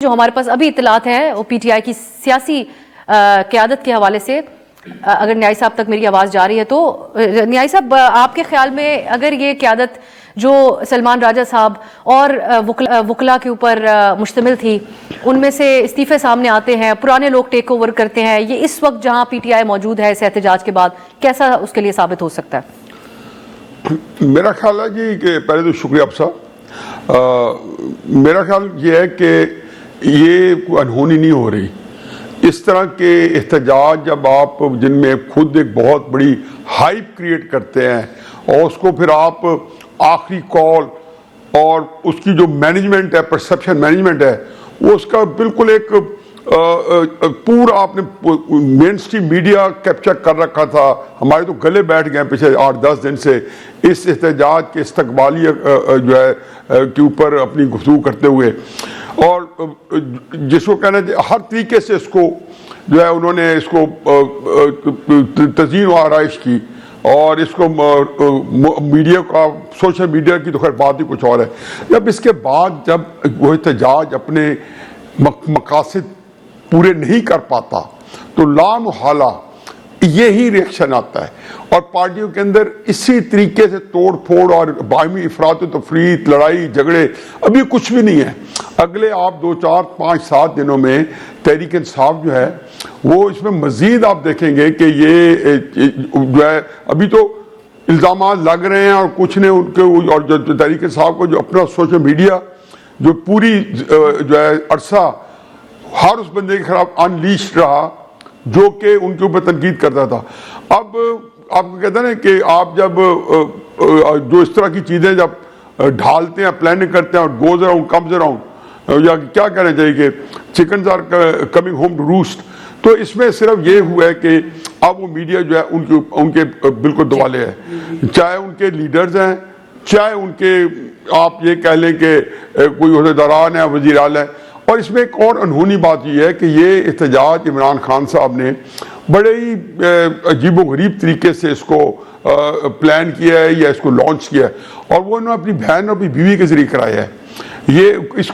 جو ہمارے پاس ابھی اطلاعات ہیں وہ پی ٹی آئی کی سیاسی قیادت کے حوالے سے، اگر نیائی صاحب تک میری آواز جا رہی ہے تو نیائی صاحب، آپ کے خیال میں اگر یہ قیادت جو سلمان راجہ صاحب اور وکلا کے اوپر مشتمل تھی، ان میں سے استعفے سامنے آتے ہیں، پرانے لوگ ٹیک اوور کرتے ہیں، یہ اس وقت جہاں پی ٹی آئی موجود ہے اس احتجاج کے بعد، کیسا اس کے لیے ثابت ہو سکتا ہے؟ میرا خیال ہے جی کہ پہلے تو شکریہ آپ صاحب، میرا خیال یہ ہے کہ یہ کوئی انہونی نہیں ہو رہی. اس طرح کے احتجاج جب آپ جن میں خود ایک بہت بڑی ہائپ کریٹ کرتے ہیں اور اس کو پھر آپ آخری کال اور اس کی جو مینجمنٹ ہے، پرسیپشن مینجمنٹ ہے، وہ اس کا بالکل ایک پورا آپ نے مین اسٹریم میڈیا کیپچر کر رکھا تھا. ہمارے تو گلے بیٹھ گئے پچھلے 8-10 دن سے اس احتجاج کے استقبالی جو ہے کے اوپر اپنی گفتگو کرتے ہوئے، اور جس کو کہنا ہے ہر طریقے سے اس کو جو ہے انہوں نے اس کو تزئین و آرائش کی، اور اس کو میڈیا کا، سوشل میڈیا کی تو خیر بات ہی کچھ اور ہے. جب اس کے بعد جب وہ احتجاج اپنے مقاصد پورے نہیں کر پاتا تو لامحالہ یہی ریئیکشن آتا ہے، اور پارٹیوں کے اندر اسی طریقے سے توڑ پھوڑ اور باہمی افراط و تفریط، لڑائی جھگڑے ابھی کچھ بھی نہیں ہے. اگلے آپ 2-4-5-7 دنوں میں تحریک انصاف جو ہے وہ اس میں مزید آپ دیکھیں گے کہ یہ جو ہے ابھی تو الزامات لگ رہے ہیں اور کچھ نے ان کے، اور جو تحریک انصاف کو جو اپنا سوشل میڈیا جو پوری جو ہے عرصہ ہر اس بندے کے خلاف انلیشڈ رہا جو کہ ان کے اوپر تنقید کرتا تھا. اب آپ کو کہتے ہیں نا کہ آپ جب جو اس طرح کی چیزیں جب ڈھالتے ہیں، پلاننگ کرتے ہیں، اور گوز اراؤنڈ کمز اراؤنڈ، یا کیا کہنا چاہیے کہ chickens are coming home to roost, تو اس میں صرف یہ ہوا ہے کہ اب وہ میڈیا جو ہے ان کے بالکل دوالے ہے، چاہے ان کے لیڈرز ہیں، چاہے ان کے آپ یہ کہہ لیں کہ کوئی عہدیداران ہیں، وزیر اعلیٰ ہیں. اور اس میں ایک اور انہونی بات یہ ہے کہ یہ احتجاج عمران خان صاحب نے بڑے ہی عجیب و غریب طریقے سے اس کو پلان کیا ہے یا اس کو لانچ کیا ہے، اور وہ انہوں نے اپنی بہن اور اپنی بیوی کے ذریعے کرایا ہے. یہ اس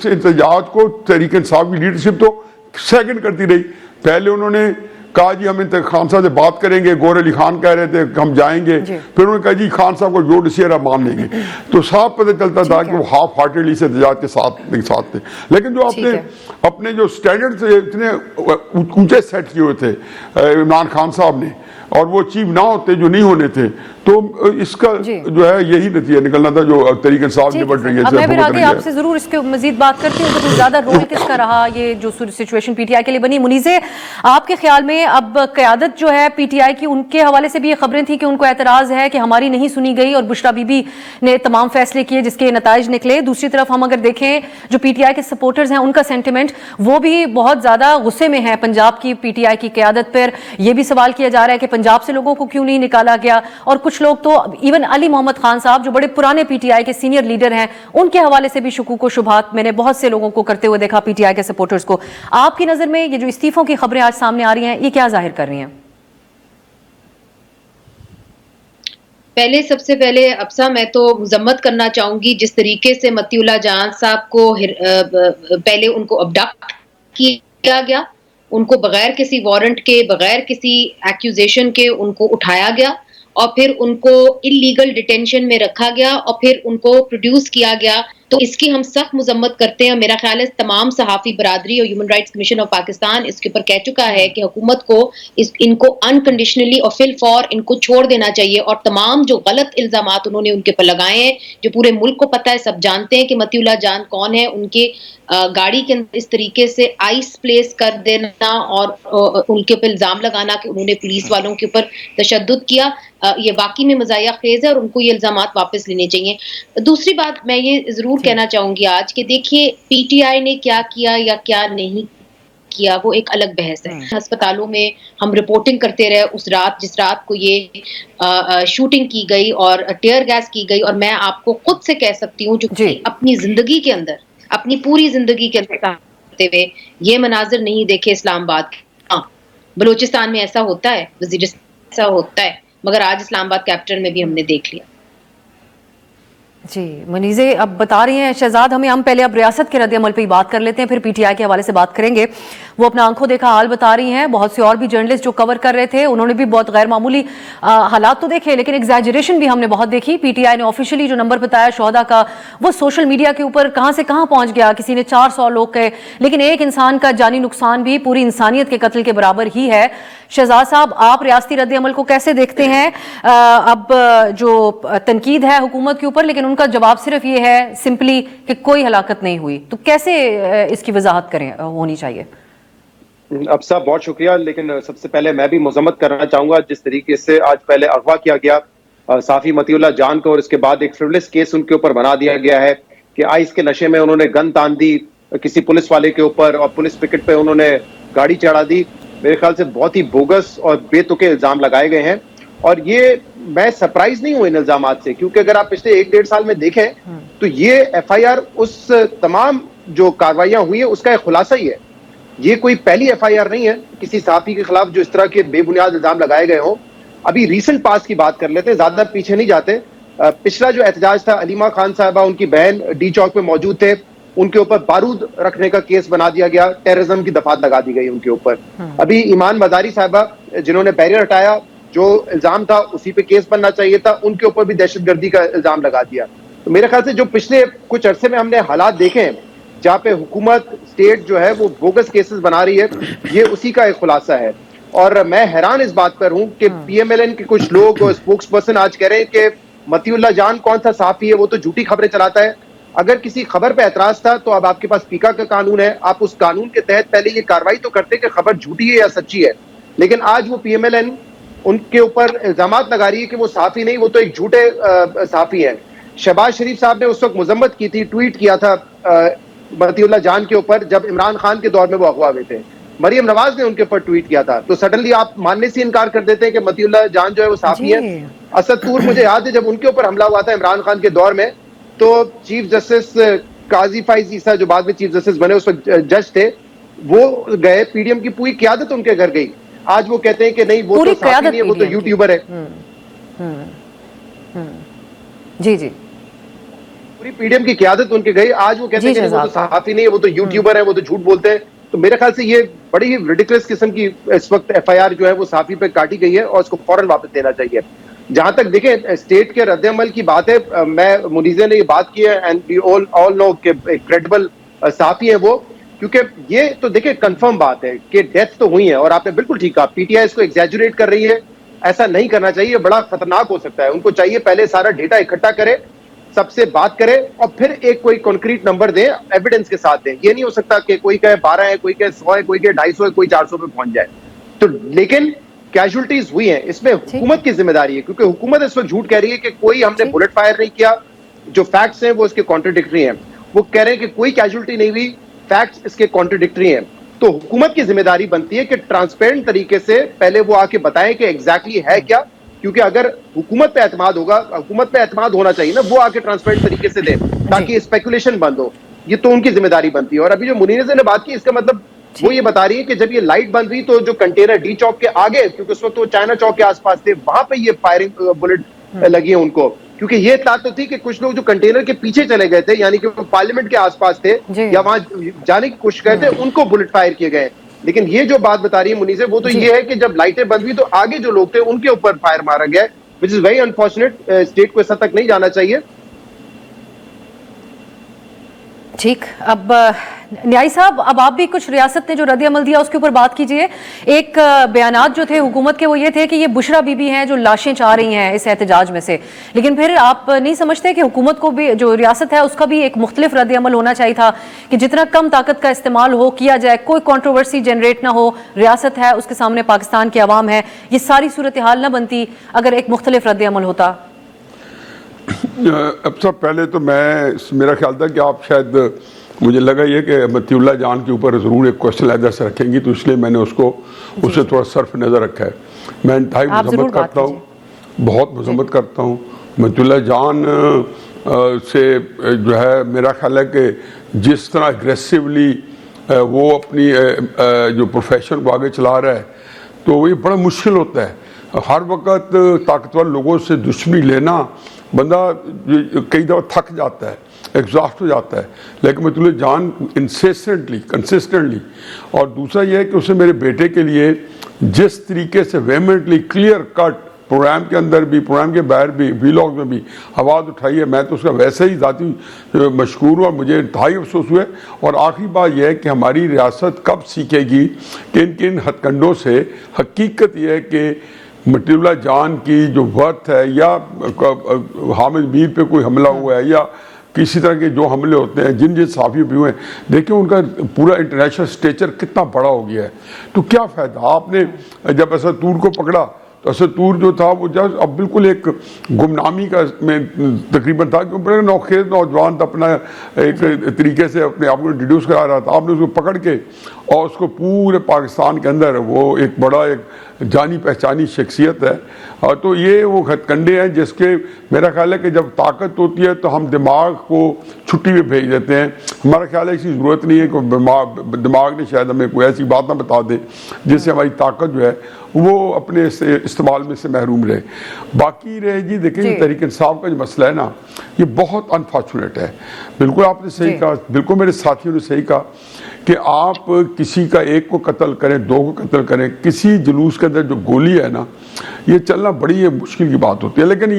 احتجاج کو تحریک انصاف کی لیڈرشپ تو سیکنڈ کرتی رہی. پہلے انہوں نے کہا جی ہم خان صاحب سے بات کریں گے، گور علی خان کہہ رہے تھے کہ ہم جائیں گے، پھر انہوں نے کہا جی خان صاحب کو جو ڈسیزن ہے مان لیں گے. تو صاحب پتہ چلتا تھا کہ وہ ہاف ہارٹیڈلی سے احتجاج کے ساتھ تھے. لیکن جو اپنے جو سٹینڈرڈ سے اتنے اونچے سیٹ کیے ہوئے تھے عمران خان صاحب نے، اور وہ اچیو نہ ہوتے جو نہیں ہونے تھے، تو اس کا جو ہے یہی نتیجہ نکلنا تھا جو تحریک انصاف نبٹ رہی ہے. اب میں پھر آگے آپ سے ضرور اس کے مزید بات کرتی ہوں کہ زیادہ رول کس کا رہا یہ جو سچویشن پی ٹی آئی کے لیے بنی. منیزے، آپ کے خیال میں اب قیادت جو ہے پی ٹی آئی کی، ان کے حوالے سے بھی یہ خبریں تھیں کہ ان کو اعتراض ہے کہ ہماری نہیں سنی گئی، اور بشرا بی بی نے تمام فیصلے کیے جس کے نتائج نکلے. دوسری طرف ہم اگر دیکھیں جو پی ٹی آئی کے سپورٹرز ہیں ان کا سینٹیمنٹ وہ بھی بہت زیادہ غصے میں ہے پنجاب کی پی ٹی آئی کی قیادت پر. یہ بھی سوال کیا جا رہا ہے کہ پنجاب سے لوگوں کو کیوں نہیں نکالا گیا، اور کچھ لوگ تو ایون علی محمد خان صاحب جو بڑے پرانے پی ٹی آئی کے سینئر لیڈر ہیں ان کے حوالے سے بھی شکوک و شبہات میں نے بہت سے لوگوں کو کرتے ہوئے دیکھا، پی ٹی آئی کے سپورٹرز کو. آپ کی نظر میں یہ جو استعفوں کی خبریں آج سامنے آ رہی ہیں یہ کیا ظاہر کر رہی ہیں؟ سب سے پہلے افسا میں تو مذمت کرنا چاہوں گی جس طریقے سے متی اللہ جان صاحب کو پہلے ان کو ابڈکٹ کیا گیا، ان کو بغیر کسی وارنٹ کے، بغیر کسی ایکیوزیشن کے ان کو اٹھایا گیا، اور پھر ان کو انلیگل ڈیٹینشن میں رکھا گیا، اور پھر ان کو پروڈیوس کیا گیا. تو اس کی ہم سخت مذمت کرتے ہیں. میرا خیال ہے تمام صحافی برادری اور human rights commission of Pakistan اس کے اوپر کہہ چکا ہے کہ حکومت کو ان کو انکنڈیشنلی اور فل فور ان کو چھوڑ دینا چاہیے. اور تمام جو غلط الزامات انہوں نے ان کے پر لگائے ہیں، جو پورے ملک کو پتہ ہے، سب جانتے ہیں کہ متی اللہ جان کون ہے. ان کے گاڑی کے اندر اس طریقے سے آئس پلیس کر دینا اور ان کے اوپر الزام لگانا کہ انہوں نے پولیس والوں کے اوپر تشدد کیا، یہ واقعی میں مزاحیہ خیز ہے، اور ان کو یہ الزامات واپس لینے چاہیے. دوسری بات میں یہ ضرور کہنا چاہوں گی آج کہ دیکھیے پی ٹی آئی نے کیا کیا یا کیا نہیں کیا وہ ایک الگ بحث ہے. ہسپتالوں میں ہم رپورٹنگ کرتے رہے اس رات جس رات کو یہ شوٹنگ کی گئی اور ٹیئر گیس کی گئی، اور میں آپ کو خود سے کہہ سکتی ہوں جو اپنی زندگی کے اندر، اپنی پوری زندگی کے اندر کرتے ہوئے یہ مناظر نہیں دیکھے اسلام آباد کے. ہاں بلوچستان میں ایسا ہوتا ہے، وزیرستان ایسا ہوتا ہے، مگر آج اسلام آباد کیپٹل میں بھی ہم نے دیکھ لیا. جی منیزے اب بتا رہی ہیں شہزاد ہم پہلے اب ریاست کے رد عمل پہ ہی بات کر لیتے ہیں، پھر پی ٹی آئی کے حوالے سے بات کریں گے. وہ اپنا آنکھوں دیکھا حال بتا رہی ہیں. بہت سے اور بھی جرنلسٹ جو کور کر رہے تھے انہوں نے بھی بہت غیر معمولی حالات تو دیکھے، لیکن ایگزیجریشن بھی ہم نے بہت دیکھی. پی ٹی آئی نے آفیشلی جو نمبر بتایا شہداء کا وہ سوشل میڈیا کے اوپر کہاں سے کہاں پہنچ گیا. کسی نے 400 لوگ کہے، لیکن ایک انسان کا جانی نقصان بھی پوری انسانیت کے قتل کے برابر ہی ہے. شہزاد صاحب آپ ریاستی رد عمل کو کیسے دیکھتے ہیں؟ اب جو تنقید ہے حکومت کے اوپر، لیکن ان کا جواب صرف یہ ہے سمپلی کہ کوئی ہلاکت نہیں ہوئی، تو کیسے اس کی وضاحت کریں ہونی چاہیے؟ اب صاحب بہت شکریہ، لیکن سب سے پہلے میں بھی مذمت کرنا چاہوں گا جس طریقے سے آج پہلے اغوا کیا گیا صحافی مطیع اللہ جان کو، اور اس کے بعد ایک فریولس کیس ان کے اوپر بنا دیا گیا ہے کہ آئس کے نشے میں انہوں نے گن تان دی کسی پولیس والے کے اوپر اور پولیس پکٹ پہ انہوں نے گاڑی چڑھا دی. میرے خیال سے بہت ہی بوگس اور بے تکے الزام لگائے گئے ہیں، اور یہ میں سرپرائز نہیں ہوں ان الزامات سے، کیونکہ اگر آپ پچھلے 1-1.5 سال میں دیکھیں تو یہ ایف آئی آر اس تمام جو کاروائیاں ہوئی ہیں اس کا ایک خلاصہ ہی ہے. یہ کوئی پہلی ایف آئی آر نہیں ہے کسی صحافی کے خلاف جو اس طرح کے بے بنیاد الزام لگائے گئے ہوں. ابھی ریسنٹ پاس کی بات کر لیتے ہیں، زیادہ پیچھے نہیں جاتے. پچھلا جو احتجاج تھا، علیمہ خان صاحبہ ان کی بہن ڈی چوک میں موجود تھے، ان کے اوپر بارود رکھنے کا کیس بنا دیا گیا، ٹیررزم کی دفعات لگا دی گئی ان کے اوپر. ابھی ایمان مزاری صاحبہ جنہوں نے بیریئر ہٹایا، جو الزام تھا اسی پہ کیس بننا چاہیے تھا، ان کے اوپر بھی دہشت گردی کا الزام لگا دیا. تو میرے خیال سے جو پچھلے کچھ عرصے میں ہم نے حالات دیکھے ہیں جہاں پہ حکومت اسٹیٹ جو ہے وہ بوگس کیسز بنا رہی ہے، یہ اسی کا ایک خلاصہ ہے. اور میں حیران اس بات پر ہوں کہ پی ایم ایل این کے کچھ لوگ اور اسپوکس پرسن آج کہہ رہے ہیں کہ مطیع اللہ جان کون سا صحافی ہے، وہ تو جھوٹی خبریں چلاتا ہے. اگر کسی خبر پہ اعتراض تھا تو اب آپ کے پاس پیکا کا قانون ہے، آپ اس قانون کے تحت پہلے یہ کارروائی تو کرتے کہ خبر جھوٹی ہے یا سچی ہے. لیکن آج وہ پی ایم ایل این ان کے اوپر الزامات لگا رہی ہے کہ وہ صحافی نہیں، وہ تو ایک جھوٹے صحافی ہیں. شہباز شریف صاحب نے اس وقت مذمت کی تھی، ٹویٹ کیا تھا مطیع اللہ جان کے اوپر جب عمران خان کے دور میں وہ اغوا ہوئے تھے. مریم نواز نے ان کے اوپر ٹویٹ کیا تھا، تو سڈنلی آپ ماننے سے انکار کر دیتے ہیں کہ مطیع اللہ جان جو ہے وہ صحافی ہے. اسد طور مجھے یاد ہے جب ان کے اوپر حملہ ہوا تھا عمران خان کے دور میں، تو چیف جسٹس قاضی فائز عیسیٰ جو بعد میں چیف جسٹس بنے، اس وقت جج تھے، وہ گئے، پی ڈی ایم کی پوری قیادت ان کے گھر گئی. آج وہ کہتے ہیں کہ نہیں وہ تو صحافی نہیں ہے، وہ تو یوٹیوبر ہے. جی جی پوری پی ڈی ایم کی قیادت ان کے گئی، آج وہ کہتے ہیں کہ وہ تو صحافی نہیں ہے، وہ تو یوٹیوبر ہے، وہ تو جھوٹ بولتے ہیں. تو میرے خیال سے یہ بڑی ہی ریڈیکولس قسم کی اس وقت ایف آئی آر جو ہے وہ صحافی پہ کاٹی گئی ہے اور اس کو فوراً واپس دینا چاہیے. جہاں تک دیکھیں اسٹیٹ کے رد عمل کی بات ہے، میں منیزے نے یہ بات کی ہے اینڈ وی آل نو کہ کریڈیبل صحافی ہیں وہ، کیونکہ یہ تو دیکھیں کنفرم بات ہے کہ ڈیتھ تو ہوئی ہے، اور آپ نے بالکل ٹھیک کہا پی ٹی آئی اس کو ایگزیجریٹ کر رہی ہے. ایسا نہیں کرنا چاہیے، بڑا خطرناک ہو سکتا ہے. ان کو چاہیے پہلے سارا ڈیٹا اکٹھا کرے، سب سے بات کرے، اور پھر ایک کوئی کنکریٹ نمبر دیں، ایویڈنس کے ساتھ دیں. یہ نہیں ہو سکتا کہ کوئی کہے 12 ہے، کوئی کہے 100 ہے، کوئی کہے 250 ہے، کوئی 400 پہ پہنچ جائے. تو لیکن کیجولٹیز ہوئی ہیں، اس میں حکومت کی ذمہ داری ہے، کیونکہ حکومت اس وقت جھوٹ کہہ رہی ہے کہ کوئی ہم نے بلٹ فائر نہیں کیا. جو فیکٹس ہیں وہ اس کے کانٹرڈکٹری ہیں. وہ کہہ رہے ہیں کہ کوئی کیجولٹی نہیں ہوئی، فیکٹس اس کے کانٹرڈکٹری ہیں. تو حکومت کی ذمہ داری بنتی ہے کہ ٹرانسپیرنٹ طریقے سے پہلے وہ آ کے بتائیں کہ ایگزیکٹلی ہے کیا، کیونکہ اگر حکومت پہ اعتماد ہوگا، حکومت پہ اعتماد ہونا چاہیے نا، وہ آ کے ٹرانسپیرنٹ طریقے سے دیں تاکہ اسپیکولیشن بند ہو. یہ تو ان کی ذمہ داری بنتی ہے. اور ابھی جو منیرہ نے بات کی، اس کا مطلب وہ یہ بتا رہی ہے کہ جب یہ لائٹ بند ہوئی تو جو کنٹینر ڈی چوک کے آگے، کیونکہ اس وقت وہ چائنا چوک کے آس پاس تھے، وہاں پہ یہ فائرنگ بلٹ لگی ہے ان کو، کیونکہ یہ اطلاع تو تھی کہ کچھ لوگ جو کنٹینر کے پیچھے چلے گئے تھے، یعنی کہ وہ پارلیمنٹ کے آس پاس تھے یا وہاں جانے کی کوشش کر رہے تھے، ان کو بلٹ فائر کیے گئے. لیکن یہ جو بات بتا رہی ہے منیزہ، وہ تو یہ ہے کہ جب لائٹیں بند ہوئی تو آگے جو لوگ تھے ان کے اوپر فائر مارا گیا، which is very unfortunate. State کو اس حد تک نہیں جانا چاہیے. ٹھیک، اب نیائی صاحب، اب آپ بھی کچھ ریاست نے جو رد عمل دیا اس کے اوپر بات کیجئے. ایک بیانات جو تھے حکومت کے وہ یہ تھے کہ یہ بشرا بی بی ہیں جو لاشیں چاہ رہی ہیں اس احتجاج میں سے، لیکن پھر آپ نہیں سمجھتے کہ حکومت کو بھی، جو ریاست ہے اس کا بھی ایک مختلف رد عمل ہونا چاہیے تھا کہ جتنا کم طاقت کا استعمال ہو کیا جائے، کوئی کنٹروورسی جنریٹ نہ ہو. ریاست ہے، اس کے سامنے پاکستان کی عوام ہے، یہ ساری صورتحال نہ بنتی اگر ایک مختلف رد عمل ہوتا. اب سب پہلے تو میرا خیال تھا کہ آپ شاید، مجھے لگا یہ کہ مطیع اللہ جان کے اوپر ضرور ایک کوشچن ادھر سے رکھیں گی، تو اس لیے میں نے اس سے تھوڑا صرف نظر رکھا ہے. میں انتہائی مذمت کرتا ہوں، بہت مذمت کرتا ہوں. مطیع اللہ جان سے جو ہے میرا خیال ہے کہ جس طرح اگریسولی وہ اپنی جو پروفیشن کو آگے چلا رہا ہے، تو یہ بڑا مشکل ہوتا ہے. ہر وقت طاقتور لوگوں سے دشمنی لینا بندہ کئی دفعہ تھک جاتا ہے, ایگزاسٹ ہو جاتا ہے, لیکن مطلع جان کنسسٹنٹلی. اور دوسرا یہ ہے کہ اسے میرے بیٹے کے لیے جس طریقے سے ویمنٹلی کلیئر کٹ پروگرام کے اندر بھی, پروگرام کے باہر بھی, ویلاگ میں بھی آواز اٹھائی ہے, میں تو اس کا ویسے ہی ذاتی مشکور ہوں اور مجھے انتہائی افسوس ہوئے. اور آخری بات یہ ہے کہ ہماری ریاست کب سیکھے گی کہ ان ہتھ کنڈوں سے حقیقت یہ ہے کہ مٹی اللہ جان کی جو ورتھ ہے, یا حامد میر پہ کوئی حملہ ہوا ہے, یا کسی طرح کے جو حملے ہوتے ہیں جن صحافیوں پہ ہوئے ہیں, دیکھیں ان کا پورا انٹرنیشنل اسٹیچر کتنا بڑا ہو گیا ہے. تو کیا فائدہ, آپ نے جب اسد طور کو پکڑا تو اسد طور جو تھا وہ اب بالکل ایک گمنامی کا میں تقریباً تھا, کہ نوخیز نوجوان تھا, اپنا ایک طریقے سے اپنے آپ کو انٹروڈیوس کرا رہا تھا. آپ نے اس کو پکڑ کے اور اس کو پورے پاکستان کے اندر وہ ایک بڑا ایک جانی پہچانی شخصیت ہے. اور تو یہ وہ ہتھ کنڈے ہیں جس کے میرا خیال ہے کہ جب طاقت ہوتی ہے تو ہم دماغ کو چھٹی پہ بھیج دیتے ہیں. ہمارا خیال ہے اس کی ضرورت نہیں ہے کہ دماغ نے شاید ہمیں کوئی ایسی بات نہ بتا دے جس سے ہماری طاقت جو ہے وہ اپنے استعمال میں سے محروم رہے. باقی رہے جی دیکھیں تحریک انصاف کا جو مسئلہ ہے نا, یہ بہت انفارچونیٹ ہے. بالکل آپ نے صحیح کہا, بالکل میرے ساتھیوں نے صحیح کہا کہ آپ کسی کا ایک کو قتل کریں, دو کو قتل کریں, کسی جلوس کے اندر جو گولی ہے نا, یہ چلنا بڑی مشکل کی بات ہوتی ہے. لیکن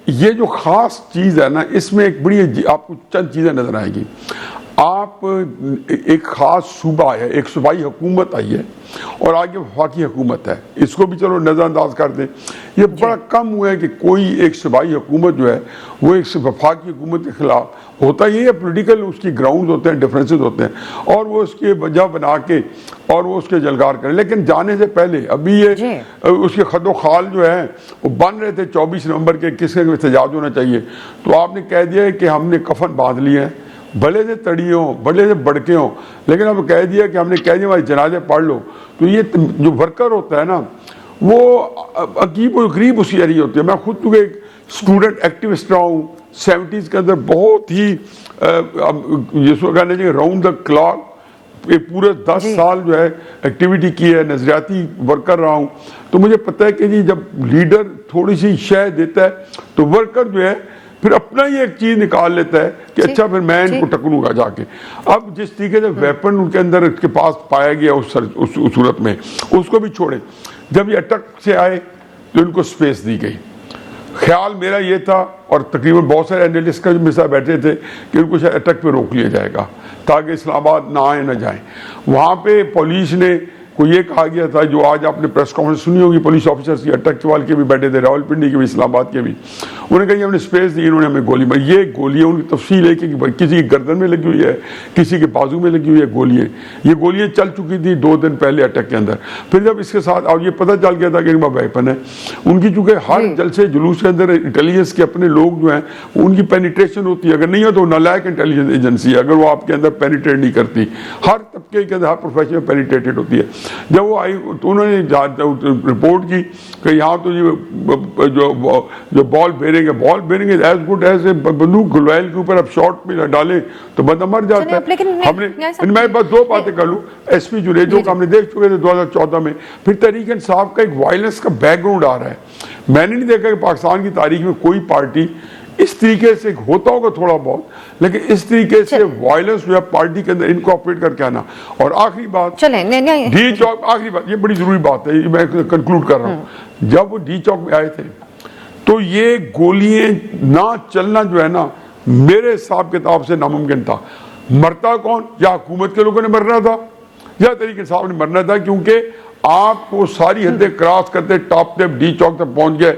یہ جو خاص چیز ہے نا, اس میں ایک بڑی آپ کو چند چیزیں نظر آئیں گی. آپ ایک خاص صوبہ ہے, ایک صوبائی حکومت آئی ہے اور آگے وفاقی حکومت ہے, اس کو بھی چلو نظر انداز کر دیں. یہ بڑا کم ہوا ہے کہ کوئی ایک صوبائی حکومت جو ہے وہ ایک وفاقی حکومت کے خلاف ہوتا. یہ پولیٹیکل اس کی گراؤنڈز ہوتے ہیں, ڈفرینسز ہوتے ہیں, اور وہ اس کی وجہ بنا کے اور وہ اس کے جلگار کریں. لیکن جانے سے پہلے ابھی یہ اس کے خد و خال جو ہے وہ بن رہے تھے 24 نومبر کے, کس کا احتجاج ہونا چاہیے, تو آپ نے کہہ دیا ہے کہ ہم نے کفن باندھ لیے ہیں, بھلے سے تڑی ہوں, بھلے سے بڑکے ہوں, لیکن اب کہہ دیا کہ ہم نے کہہ دیا ہمارے جنازے پڑھ لو. تو یہ جو ورکر ہوتا ہے نا, وہ عجیب و غریب اس کی ایری ہوتی ہے. میں خود تو ایک اسٹوڈنٹ ایکٹیوسٹ رہا ہوں 70s کے اندر, بہت ہی جس کو کہنا چاہیے راؤنڈ دا کلاک پورے 10 سال جو ہے ایکٹیویٹی کی ہے, نظریاتی ورکر رہا ہوں. تو مجھے پتہ ہے کہ جی جب لیڈر تھوڑی سی شے دیتا ہے تو ورکر جو ہے پھر اپنا ہی ایک چیز نکال لیتا ہے کہ اچھا پھر میں ان کو ٹکروں گا جا کے. اب جس طریقے سے ویپن ان کے اندر اس کے پاس پایا گیا اس صورت میں, اس کو بھی چھوڑے. جب یہ اٹک سے آئے تو ان کو سپیس دی گئی. خیال میرا یہ تھا, اور تقریباً بہت سارے اینالسٹ کا جو میرے ساتھ بیٹھے تھے, کہ ان کو شاید اٹک پہ روک لیا جائے گا تاکہ اسلام آباد نہ آئے نہ جائیں. وہاں پہ پولیس نے کو یہ کہا گیا تھا, جو آج آپ نے پریس کانفرنس سنی ہوگی پولیس آفیسرز کی, اٹک والے کے بھی بیٹھے تھے, راول پنڈی کے بھی, اسلام آباد کے بھی, انہوں نے کہا ہم نے سپیس دی, انہوں نے ہمیں گولی ماری. یہ گولیاں ان کی تفصیل ہے کہ کسی کی گردن میں لگی ہوئی ہے, کسی کے بازو میں لگی ہوئی ہے گولیاں. یہ گولیاں چل چکی تھی 2 دن پہلے اٹک کے اندر. پھر جب اس کے ساتھ اور یہ پتہ چل گیا تھا کہ ان کا ویپن ہے, ان کی چونکہ ہر جلسے جلوس کے اندر انٹیلیجنس کے اپنے لوگ جو ہیں ان کی پینیٹریشن ہوتی ہے, اگر نہیں ہو تو نالائق انٹیلیجنس ایجنسی ہے, اگر وہ آپ کے اندر پینیٹریٹ نہیں کرتی. ہر طبقے کے اندر, ہر پروفیشن میں پینیٹریٹڈ ہوتی ہے. جب وہ آئی تو انہوں نے رپورٹ کی کہ یہاں تو جو بال بیرنگ ایز گڈ ایز بندوق گلوائل کے اوپر اب شاٹ میں ڈالیں تو بندہ مر جاتا ہے. ہم نے میں بس 2 باتیں کر لوں. ایس پی جنیجو کا ہم نے دیکھ چکے تھے 2014 میں. پھر تحریک انصاف کا ایک وائلنس کا بیک گراؤنڈ آ رہا ہے. میں نے نہیں دیکھا کہ پاکستان کی تاریخ میں کوئی پارٹی اس طریقے سے ہوتا ہوگا تھوڑا بہت, لیکن اس طریقے سے وائلنس جو ہے پارٹی کے اندر انکارپوریٹ کر کے آنا. اور آخری بات ڈی چوک, آخری بات یہ بڑی ضروری بات ہے, میں کنکلوڈ کر رہا ہوں. جب وہ ڈی چوک میں آئے تھے تو یہ گولیاں نہ چلنا جو ہے نا میرے حساب کتاب سے ناممکن تھا. مرتا کون, یا حکومت کے لوگوں نے مرنا تھا یا تحریک انصاف نے مرنا تھا, کیونکہ آپ کو ساری حدیں کراس کرتے ٹاپ تک ڈی چوک تک پہنچ گئے.